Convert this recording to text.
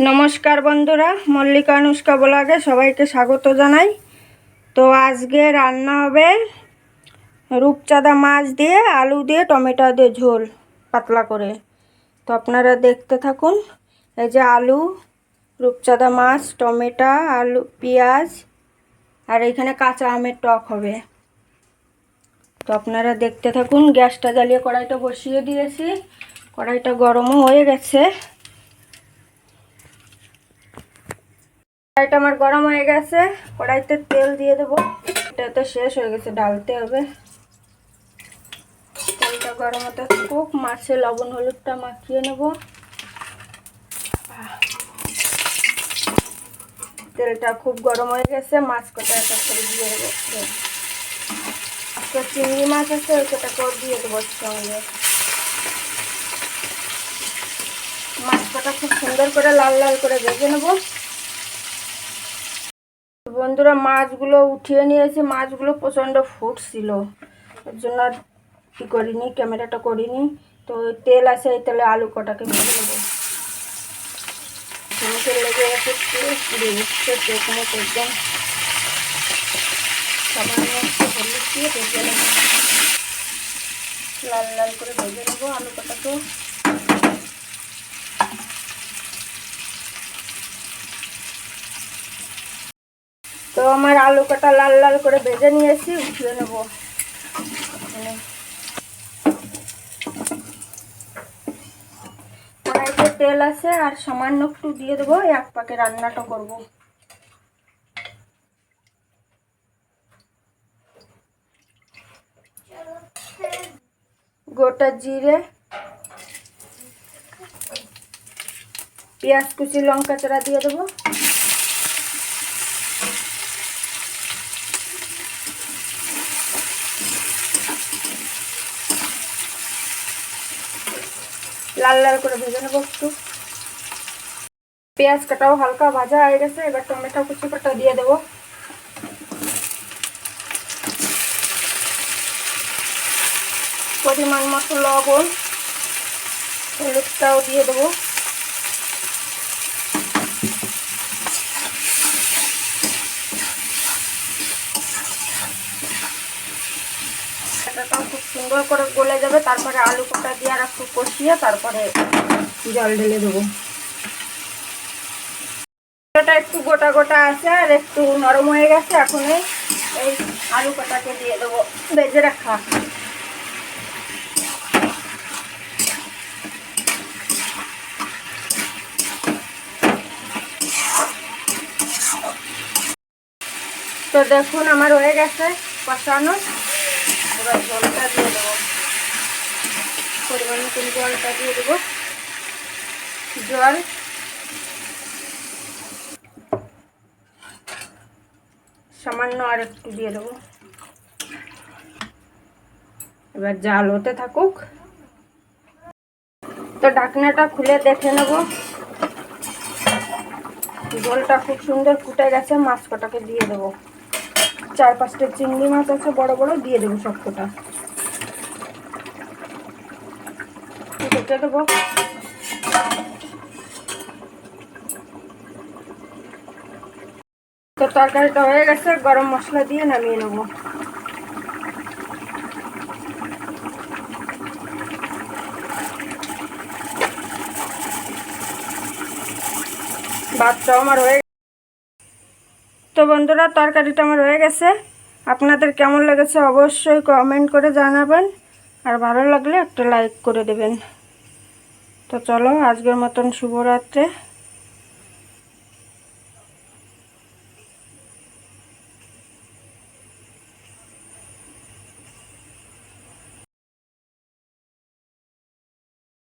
নমস্কার বন্ধুরা, মল্লিকা অনুষ্কা ব্লগে সবাইকে স্বাগত জানাই। তো আজকে রান্না হবে রূপচাঁদা মাছ দিয়ে আলু দিয়ে টমেটো দিয়ে ঝোল পাতলা করে। তো আপনারা দেখতে থাকুন। এই যে আলু, রূপচাঁদা মাছ, টমেটো, আলু, পেঁয়াজ আর এখানে কাঁচা আমের টক হবে। তো আপনারা দেখতে থাকুন। গ্যাসটা জ্বালিয়ে কড়াইটা বসিয়ে দিয়েছি। কড়াইটা গরমও হয়ে গেছে। কড়াইটা আমার গরম হয়ে গেছে। কড়াইতে তেল দিয়ে দেবো। এটা তো শেষ হয়ে গেছে, ডালতে হবে। তেলটা গরম হতে থাকুক। মাছে লবণ হলুদটা মাখিয়ে নেব। তেলটা খুব গরম হয়ে গেছে। মাছ কটা একটা করে দিয়ে দেবো। একটা চিংড়ি মাছ আছে, ওই কটাকেও দিয়ে দেবো সঙ্গে। মাছ কটা খুব সুন্দর করে লাল লাল করে ভেজে নেবো। বন্ধুরা, মাছগুলো উঠিয়ে নিয়েছি। মাছগুলো প্রচণ্ড ফুটছিল, এর জন্য আর কি করিনি, ক্যামেরাটা করিনি। তো তেল আছে, এই তেলে আলু কটাকে ভেজে নেবো। তেল লেগে গেছে, পুড়ে উঠছে একদম। সামান্য একটু হলুদ দিয়ে ভেজে নেবো, লাল লাল করে ভেজে নেবো আলু কটাকে। তো আমার আলু কটা লাল লাল করে ভেজে নিয়েছি, উঠিয়ে নেব। কড়াইতে তেল আছে আর সামান্য একটু দিয়ে দেবো। এক পাকে রান্নাটা করব। গোটা জিরে, পেঁয়াজ কুচি, লঙ্কা চারা দিয়ে দেবো। লাল লাল করে ভেজে নেবো একটু। পেঁয়াজ কাটাও হালকা ভাজা হয়ে গেছে। এবার টমেটো কুচি কটা দিয়ে দেবো। পরিমাণ মতো লবণ, হলুদটাও দিয়ে দেবো। এটাটাও খুব সুন্দর করে গলে যাবে। তারপরে আলু কটা দিয়ে আর একটু কষিয়ে তারপরে জল ঢেলে দেবো। এটা একটু গোটা গোটা আছে আর একটু নরম হয়ে গেছে। এখন এই আলু কটাকে দিয়ে দেবো ভেজে রাখা। তো দেখুন আমার হয়ে গেছে কষানো। এবার জলটা দিয়ে দেবো, পরিমাণ মতন জলটা দিয়ে দেবো। জল সামান্য আর একটু দিয়ে দেবো। এবার জাল হতে থাকুক। তো ঢাকনাটা খুলে দেখে নেব। জলটা খুব সুন্দর ফুটে গেছে। মাছ কটাকে দিয়ে দেবো। 4-5টা চিংড়ি মাছ আছে বড় বড়, দিয়ে দেবো সব কটা। কেটে দেবো। তো তরকারিটা হয়ে গেছে। গরম মশলা দিয়ে নামিয়ে নেব। ভাতটাও আমার হয়ে গেছে। তো বন্ধুরা, তরকারিটা আমার হয়ে গেছে। আপনাদের কেমন লেগেছে অবশ্যই কমেন্ট করে জানাবেন, আর ভালো লাগলে একটা লাইক করে দেবেন। তো চলো, আজকের মতন শুভরাত্রি।